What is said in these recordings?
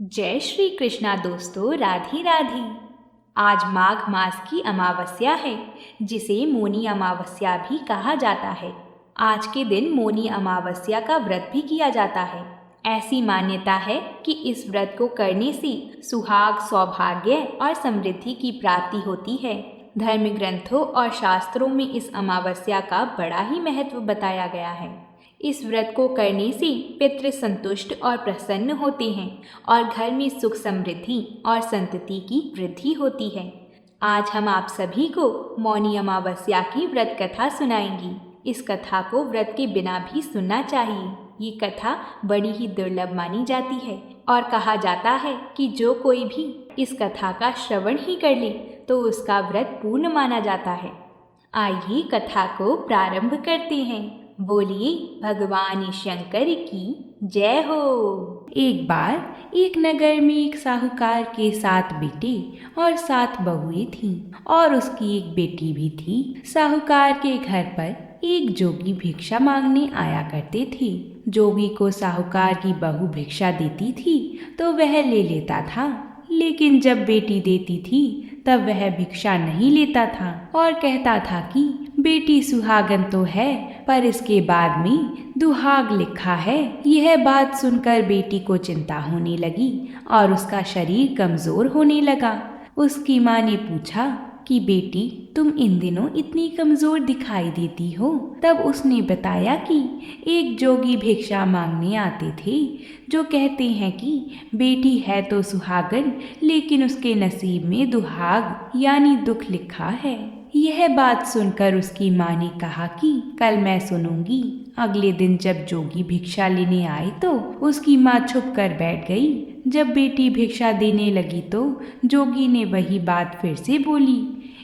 जय श्री कृष्णा दोस्तों, राधे राधे। आज माघ मास की अमावस्या है, जिसे मौनी अमावस्या भी कहा जाता है। आज के दिन मौनी अमावस्या का व्रत भी किया जाता है। ऐसी मान्यता है कि इस व्रत को करने से सुहाग, सौभाग्य और समृद्धि की प्राप्ति होती है। धर्म ग्रंथों और शास्त्रों में इस अमावस्या का बड़ा ही महत्व बताया गया है। इस व्रत को करने से पितृ संतुष्ट और प्रसन्न होते हैं और घर में सुख, समृद्धि और संतति की वृद्धि होती है। आज हम आप सभी को मौनी अमावस्या की व्रत कथा सुनाएंगी। इस कथा को व्रत के बिना भी सुनना चाहिए। ये कथा बड़ी ही दुर्लभ मानी जाती है और कहा जाता है कि जो कोई भी इस कथा का श्रवण ही कर ले तो उसका व्रत पूर्ण माना जाता है। आइए कथा को प्रारंभ करते हैं। बोलिए भगवान शंकर की जय हो। एक बार एक नगर में एक साहूकार के 7 बेटे और 7 बहुएं थीं और उसकी एक बेटी भी थी। साहूकार के घर पर एक जोगी भिक्षा मांगने आया करते थे। जोगी को साहूकार की बहू भिक्षा देती थी तो वह ले लेता था, लेकिन जब बेटी देती थी तब वह भिक्षा नहीं लेता था और कहता था कि बेटी सुहागन तो है, पर इसके बाद में दुहाग लिखा है। यह बात सुनकर बेटी को चिंता होने लगी और उसका शरीर कमजोर होने लगा। उसकी माँ ने पूछा कि बेटी, तुम इन दिनों इतनी कमजोर दिखाई देती हो। तब उसने बताया कि एक जोगी भिक्षा मांगने आते थे, जो कहते हैं कि बेटी है तो सुहागन, लेकिन उसके नसीब में दुहाग यानी दुख लिखा है। यह बात सुनकर उसकी माँ ने कहा कि कल मैं सुनूंगी। अगले दिन जब जोगी भिक्षा लेने आए तो उसकी माँ छुप कर बैठ गई। जब बेटी भिक्षा देने लगी तो जोगी ने वही बात फिर से बोली।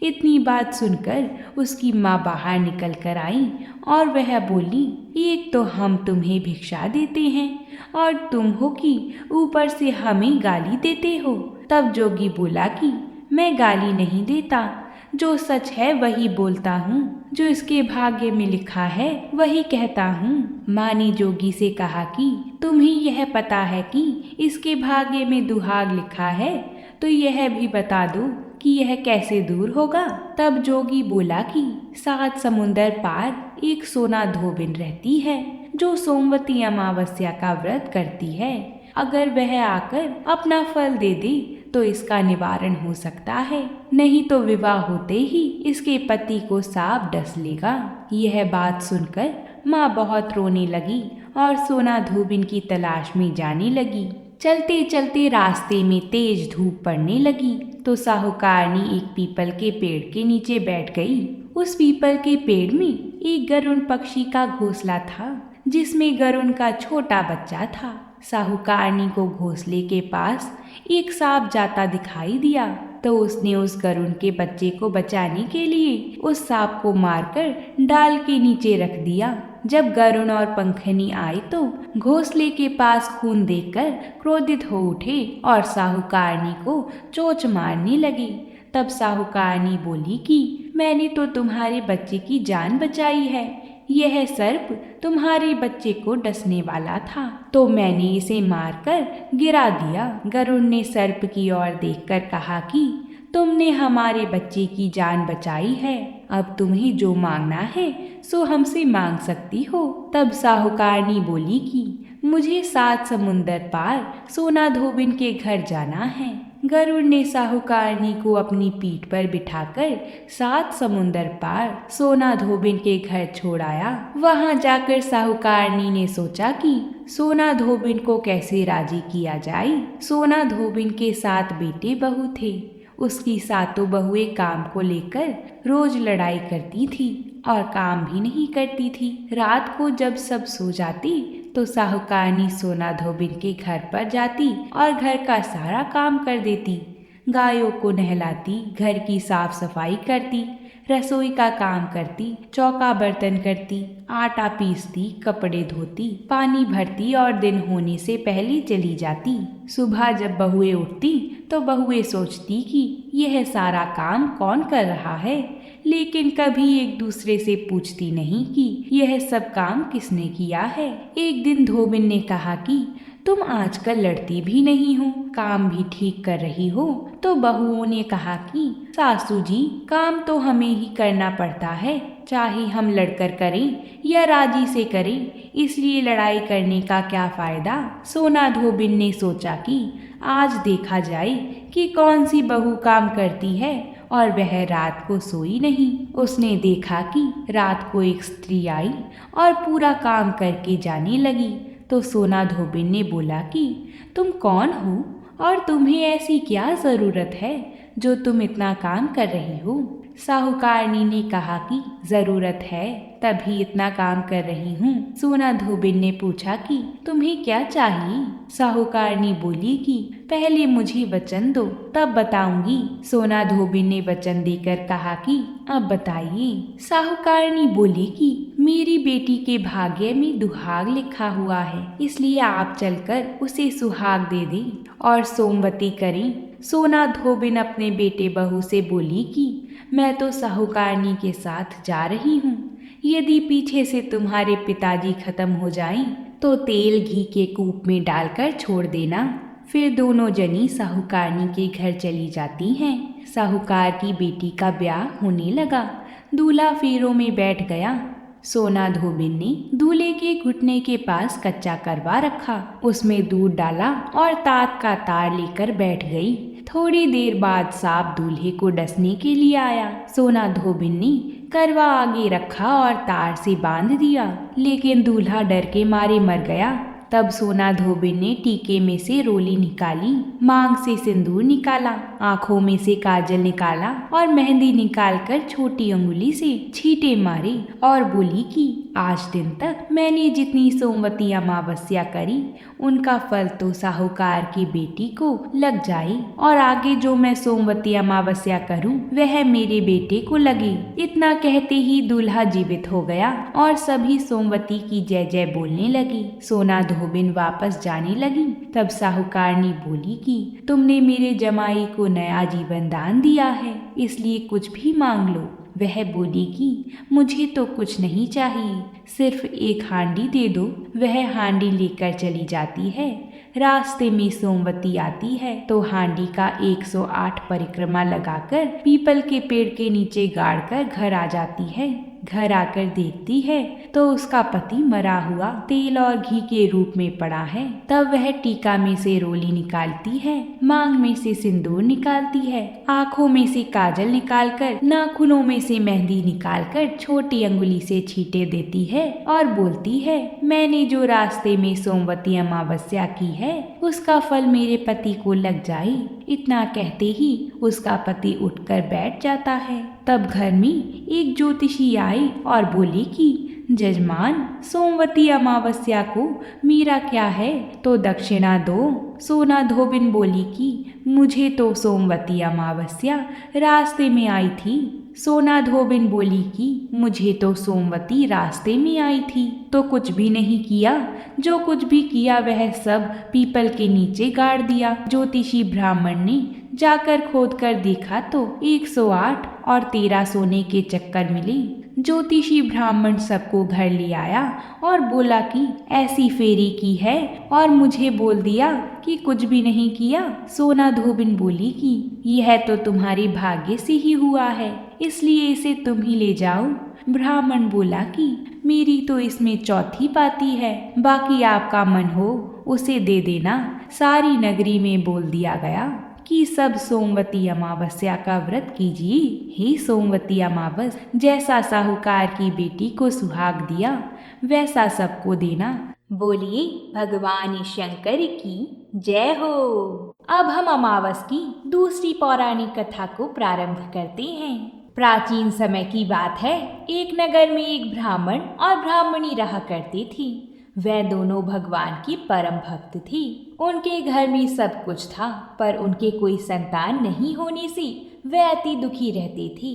इतनी बात सुनकर उसकी माँ बाहर निकल कर आई और वह बोली, एक तो हम तुम्हें भिक्षा देते हैं और तुम हो कि ऊपर से हमें गाली देते हो। तब जोगी बोला कि मैं गाली नहीं देता, जो सच है वही बोलता हूँ, जो इसके भाग्य में लिखा है वही कहता हूँ। माँ ने जोगी से कहा कि तुम्हें यह पता है कि इसके भाग्य में दुहाग लिखा है, तो यह भी बता दो कि यह कैसे दूर होगा। तब जोगी बोला कि 7 समुंदर पार एक सोना धोबिन रहती है, जो सोमवती अमावस्या का व्रत करती है। अगर वह आकर अपना फल दे दे तो इसका निवारण हो सकता है, नहीं तो विवाह होते ही इसके पति को सांप डस लेगा। यह बात सुनकर माँ बहुत रोने लगी और सोना धोबिन की तलाश में जाने लगी। चलते चलते रास्ते में तेज धूप पड़ने लगी तो साहूकारनी एक पीपल के पेड़ के नीचे बैठ गई। उस पीपल के पेड़ में एक गरुड़ पक्षी का घोंसला था, जिसमें गरुड़ का छोटा बच्चा था। साहूकारनी को घोंसले के पास एक सांप जाता दिखाई दिया तो उसने उस गरुड़ के बच्चे को बचाने के लिए उस सांप को मारकर डाल के नीचे रख दिया। जब गरुड़ और पंखनी आए तो घोंसले के पास खून देखकर क्रोधित हो उठे और साहूकारनी को चोंच मारने लगे। तब साहूकारनी बोली कि मैंने तो तुम्हारे बच्चे की जान बचाई है, यह सर्प तुम्हारे बच्चे को डसने वाला था तो मैंने इसे मारकर गिरा दिया। गरुड़ ने सर्प की ओर देखकर कहा कि तुमने हमारे बच्चे की जान बचाई है, अब तुम्हें जो मांगना है सो हमसे मांग सकती हो। तब साहूकारनी बोली कि मुझे 7 समुंदर पार सोना धोबिन के घर जाना है। गरुड़ ने साहूकारनी को अपनी पीठ पर बिठाकर 7 समुंदर पार सोना धोबिन के घर छोड़ाया। वहां जाकर साहूकारनी ने सोचा कि सोना धोबिन को कैसे राजी किया जाए। सोना धोबिन के 7 बेटे बहू थे। उसकी 7 बहुएं काम को लेकर रोज लड़ाई करती थी और काम भी नहीं करती थी। रात को जब सब सो जाती तो साहूकारनी सोना धोबिन के घर पर जाती और घर का सारा काम कर देती। गायों को नहलाती, घर की साफ सफाई करती, रसोई का काम करती, चौका बर्तन करती, आटा पीसती, कपड़े धोती, पानी भरती और दिन होने से पहले चली जाती। सुबह जब बहुएं उठती तो बहुएं सोचती कि यह सारा काम कौन कर रहा है, लेकिन कभी एक दूसरे से पूछती नहीं कि यह सब काम किसने किया है। एक दिन धोबिन ने कहा कि तुम आजकल लड़ती भी नहीं हो, काम भी ठीक कर रही हो। तो बहुओं ने कहा कि सासू जी, काम तो हमें ही करना पड़ता है, चाहे हम लड़कर करें या राजी से करें, इसलिए लड़ाई करने का क्या फायदा। सोना धोबिन ने सोचा कि आज देखा जाए कि कौन सी बहू काम करती है, और वह रात को सोई नहीं। उसने देखा कि रात को एक स्त्री आई और पूरा काम करके जाने लगी। तो सोना धोबिन ने बोला कि तुम कौन हो और तुम्हें ऐसी क्या ज़रूरत है जो तुम इतना काम कर रही हो। साहूकारनी ने कहा कि ज़रूरत है तभी इतना काम कर रही हूँ। सोना धोबिन ने पूछा कि तुम्हें क्या चाहिए। साहूकारनी बोली कि पहले मुझे वचन दो तब बताऊंगी। सोना धोबिन ने वचन देकर कहा कि अब बताइए। साहूकारनी बोली कि मेरी बेटी के भाग्य में दुहाग लिखा हुआ है, इसलिए आप चलकर उसे सुहाग दे दें और सोमवती करें। सोना धोबिन अपने बेटे बहू से बोली कि मैं तो साहूकारनी के साथ जा रही हूँ, यदि पीछे से तुम्हारे पिताजी खत्म हो जाएं तो तेल घी के कूप में डालकर छोड़ देना। फिर दोनों जनी साहूकारनी के घर चली जाती हैं। साहूकार की बेटी का ब्याह होने लगा। दूल्हा फेरों में बैठ गया। सोना धोबिन ने दूल्हे के घुटने के पास कच्चा करवा रखा, उसमें दूध डाला और तात का तार लेकर बैठ गई। थोड़ी देर बाद सांप दूल्हे को डसने के लिए आया। सोना धोबिन ने करवा आगे रखा और तार से बांध दिया, लेकिन दूल्हा डर के मारे मर गया। तब सोना धोबिन ने टीके में से रोली निकाली, मांग से सिंदूर निकाला, आंखों में से काजल निकाला और मेहंदी निकालकर छोटी अंगुली से छींटे मारे और बोली कि आज दिन तक मैंने जितनी सोमवती अमावस्या करी उनका फल तो साहूकार की बेटी को लग जाए, और आगे जो मैं सोमवती अमावस्या करूं वह मेरे बेटे को लगे। इतना कहते ही दूल्हा जीवित हो गया और सभी सोमवती की जय जय बोलने लगी। सोना धोबिन वापस जाने लगी। तब साहूकारनी बोली कि तुमने मेरे जमाई को नया जीवन दान दिया है, इसलिए कुछ भी मांग लो। वह बोली कि मुझे तो कुछ नहीं चाहिए, सिर्फ एक हांडी दे दो। वह हांडी लेकर चली जाती है। रास्ते में सोमवती आती है तो हांडी का 108 परिक्रमा लगाकर पीपल के पेड़ के नीचे गाड़कर घर आ जाती है। घर आकर देखती है तो उसका पति मरा हुआ तेल और घी के रूप में पड़ा है। तब वह टीका में से रोली निकालती है, मांग में से सिंदूर निकालती है, आंखों में से काजल निकालकर, नाखूनों में से मेहंदी निकालकर छोटी अंगुली से छींटे देती है और बोलती है, मैंने जो रास्ते में सोमवती अमावस्या की है उसका फल मेरे पति को लग जाए। इतना कहते ही उसका पति उठकर बैठ जाता है। तब घर में एक ज्योतिषी आई और बोली कि जजमान, सोमवती अमावस्या को मेरा क्या है तो दक्षिणा दो। सोना धोबिन बोली कि मुझे तो सोमवती अमावस्या रास्ते में आई थी। सोना धोबिन बोली कि मुझे तो सोमवती रास्ते में आई थी तो कुछ भी नहीं किया, जो कुछ भी किया वह सब पीपल के नीचे गाड़ दिया। ज्योतिषी ब्राह्मण ने जाकर खोद कर देखा तो 108 और 13 सोने के चक्कर मिले। ज्योतिषी ब्राह्मण सबको घर ले आया और बोला कि ऐसी फेरी की है, और मुझे बोल दिया कि कुछ भी नहीं किया। सोना धोबिन बोली कि यह तो तुम्हारे भाग्य से ही हुआ है, इसलिए इसे तुम ही ले जाओ। ब्राह्मण बोला कि मेरी तो इसमें चौथी पाती है, बाकी आपका मन हो उसे दे देना। सारी नगरी में बोल दिया गया कि सब सोमवती अमावस्या का व्रत कीजिए। हे सोमवती अमावस, जैसा साहूकार की बेटी को सुहाग दिया वैसा सबको देना। बोलिए भगवान शंकर की जय हो। अब हम अमावस की दूसरी पौराणिक कथा को प्रारंभ करते हैं। प्राचीन समय की बात है। एक नगर में एक ब्राह्मण और ब्राह्मणी रहा करती थी। वह दोनों भगवान की परम भक्त थी। उनके घर में सब कुछ था, पर उनके कोई संतान नहीं होने से वह अति दुखी रहती थी।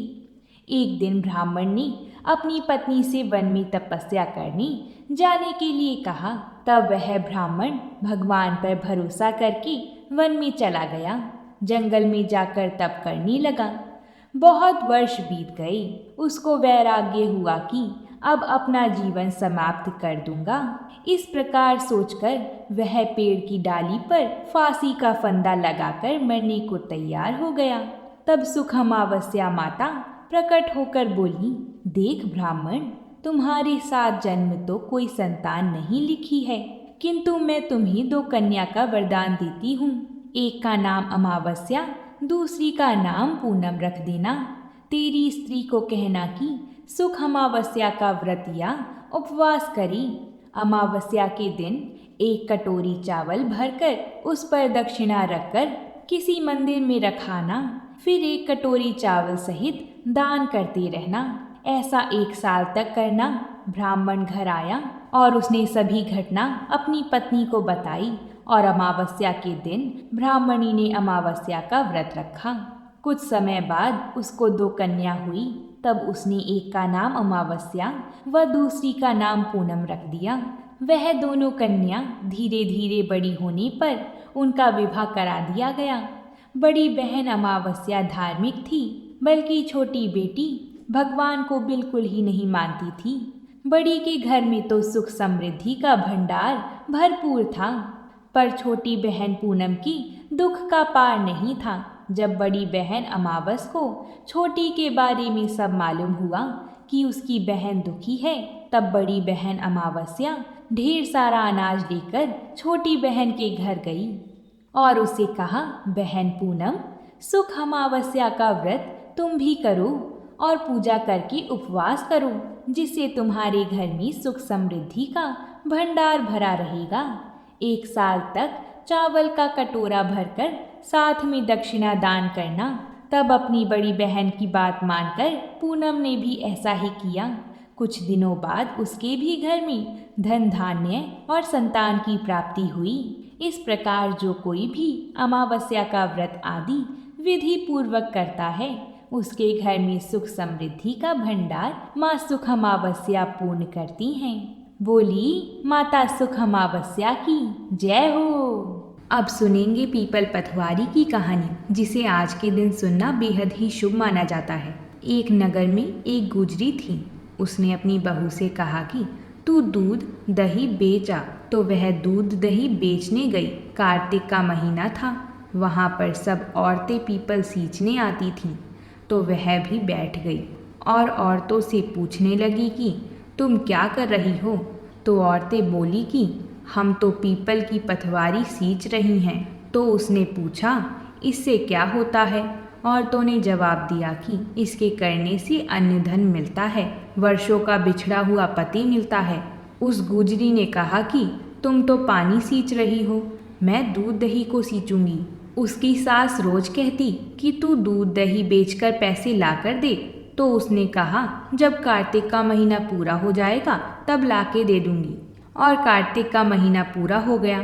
एक दिन ब्राह्मण ने अपनी पत्नी से वन में तपस्या करने जाने के लिए कहा। तब वह ब्राह्मण भगवान पर भरोसा करके वन में चला गया। जंगल में जाकर तप करने लगा। बहुत वर्ष बीत गए। उसको वैराग्य हुआ कि अब अपना जीवन समाप्त कर दूंगा। इस प्रकार सोचकर वह पेड़ की डाली पर फांसी का फंदा लगाकर मरने को तैयार हो गया। तब सुख अमावस्या माता प्रकट होकर बोली, देख ब्राह्मण, तुम्हारे 7 जन्म तो कोई संतान नहीं लिखी है, किंतु मैं तुम्हें 2 कन्या का वरदान देती हूँ। एक का नाम अमावस्या, दूसरी का नाम पूनम रख देना। तेरी स्त्री को कहना कि सुख अमावस्या का व्रत या उपवास करी। अमावस्या के दिन 1 कटोरी चावल भरकर उस पर दक्षिणा रखकर किसी मंदिर में रखाना, फिर 1 कटोरी चावल सहित दान करते रहना। ऐसा 1 साल तक करना। ब्राह्मण घर आया और उसने सभी घटना अपनी पत्नी को बताई और अमावस्या के दिन ब्राह्मणी ने अमावस्या का व्रत रखा। कुछ समय बाद उसको 2 कन्या हुई। तब उसने एक का नाम अमावस्या व दूसरी का नाम पूनम रख दिया। वह दोनों कन्या धीरे धीरे बड़ी होने पर उनका विवाह करा दिया गया। बड़ी बहन अमावस्या धार्मिक थी, बल्कि छोटी बेटी भगवान को बिल्कुल ही नहीं मानती थी। बड़ी के घर में तो सुख समृद्धि का भंडार भरपूर था, पर छोटी बहन पूनम की दुख का पार नहीं था। जब बड़ी बहन अमावस को छोटी के बारे में सब मालूम हुआ कि उसकी बहन दुखी है, तब बड़ी बहन अमावस्या ढेर सारा अनाज लेकर छोटी बहन के घर गई और उसे कहा, बहन पूनम, सुख अमावस्या का व्रत तुम भी करो और पूजा करके उपवास करो, जिससे तुम्हारे घर में सुख समृद्धि का भंडार भरा रहेगा। 1 साल तक चावल का कटोरा भरकर साथ में दक्षिणा दान करना। तब अपनी बड़ी बहन की बात मानकर पूनम ने भी ऐसा ही किया। कुछ दिनों बाद उसके भी घर में धन धान्य और संतान की प्राप्ति हुई। इस प्रकार जो कोई भी अमावस्या का व्रत आदि विधि पूर्वक करता है, उसके घर में सुख समृद्धि का भंडार माँ सुख अमावस्या पूर्ण करती हैं। बोली माता सुख अमावस्या की जय हो। अब सुनेंगे पीपल पथवारी की कहानी, जिसे आज के दिन सुनना बेहद ही शुभ माना जाता है। एक नगर में एक गुजरी थी। उसने अपनी बहू से कहा कि तू दूध दही बेच आ। तो वह दूध दही बेचने गई। कार्तिक का महीना था। वहाँ पर सब औरतें पीपल सींचने आती थीं। तो वह भी बैठ गई और औरतों से पूछने लगी कि तुम क्या कर रही हो। तो औरतें बोली कि हम तो पीपल की पथवारी सींच रही हैं। तो उसने पूछा, इससे क्या होता है। औरतों ने जवाब दिया कि इसके करने से अन्न धन मिलता है, वर्षों का बिछड़ा हुआ पति मिलता है। उस गुजरी ने कहा कि तुम तो पानी सींच रही हो, मैं दूध दही को सींचूंगी। उसकी सास रोज कहती कि तू दूध दही बेचकर पैसे ला कर दे। तो उसने कहा, जब कार्तिक का महीना पूरा हो जाएगा तब ला के दे दूंगी। और कार्तिक का महीना पूरा हो गया।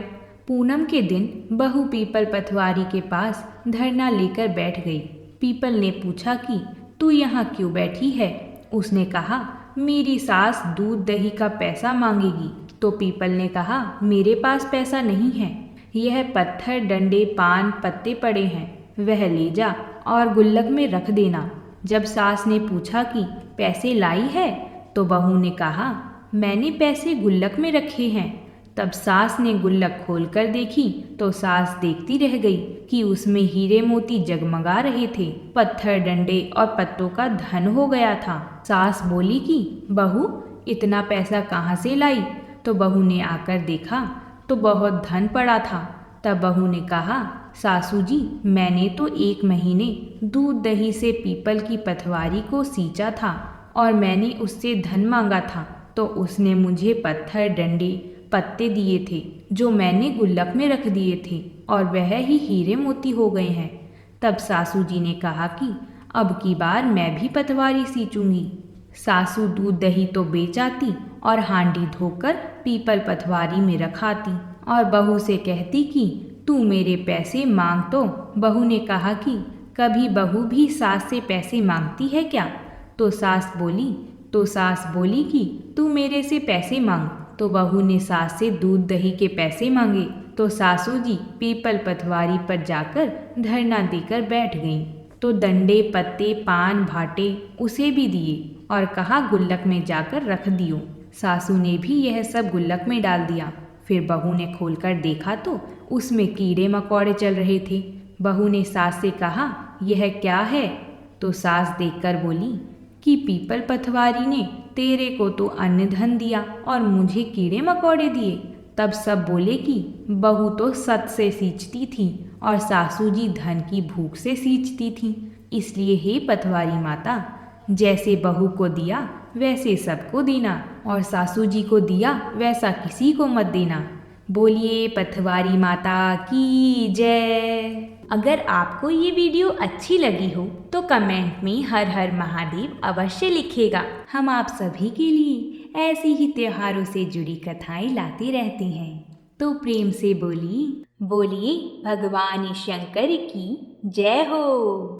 पूनम के दिन बहू पीपल पथवारी के पास धरना लेकर बैठ गई। पीपल ने पूछा कि तू यहाँ क्यों बैठी है। उसने कहा, मेरी सास दूध दही का पैसा मांगेगी। तो पीपल ने कहा, मेरे पास पैसा नहीं है, यह पत्थर डंडे पान पत्ते पड़े हैं, वह ले जा और गुल्लक में रख देना। जब सास ने पूछा कि पैसे लाई है, तो बहू ने कहा, मैंने पैसे गुल्लक में रखे हैं। तब सास ने गुल्लक खोलकर देखी तो सास देखती रह गई कि उसमें हीरे मोती जगमगा रहे थे। पत्थर डंडे और पत्तों का धन हो गया था। सास बोली कि बहू, इतना पैसा कहाँ से लाई। तो बहू ने आकर देखा तो बहुत धन पड़ा था। तब बहू ने कहा, सासू जी, मैंने तो 1 महीने दूध दही से पीपल की पथवारी को सींचा था और मैंने उससे धन मांगा था, तो उसने मुझे पत्थर डंडे पत्ते दिए थे जो मैंने गुल्लक में रख दिए थे और वह ही हीरे मोती हो गए हैं। तब सासू जी ने कहा कि अब की बार मैं भी पतवारी सींचूंगी। सासू दूध दही तो बेच आती और हांडी धोकर पीपल पतवारी में रखाती और बहू से कहती कि तू मेरे पैसे मांग। तो बहू ने कहा कि कभी बहू भी सास से पैसे मांगती है क्या। तो सास बोली कि तू मेरे से पैसे मांग। तो बहू ने सास से दूध दही के पैसे मांगे तो सासू जी पीपल पतवारी पर जाकर धरना देकर बैठ गईं। तो डंडे पत्ते पान भाटे उसे भी दिए और कहा गुल्लक में जाकर रख दियो। सासू ने भी यह सब गुल्लक में डाल दिया। फिर बहू ने खोलकर देखा तो उसमें कीड़े मकोड़े चल रहे थे। बहू ने सास से कहा, यह क्या है? तो सास देखकर बोली कि पीपल पथवारी ने तेरे को तो अन्न धन दिया और मुझे कीड़े मकोड़े दिए। तब सब बोले कि बहू तो सत से सींचती थी और सासू जी धन की भूख से सींचती थी। इसलिए हे पथवारी माता, जैसे बहू को दिया वैसे सबको देना और सासू जी को दिया वैसा किसी को मत देना। बोलिए पथवारी माता की जय। अगर आपको ये वीडियो अच्छी लगी हो तो कमेंट में हर हर महादेव अवश्य लिखिएगा। हम आप सभी के लिए ऐसी ही त्योहारों से जुड़ी कथाएं लाते रहते हैं, तो प्रेम से बोलिए भगवान शंकर की जय हो।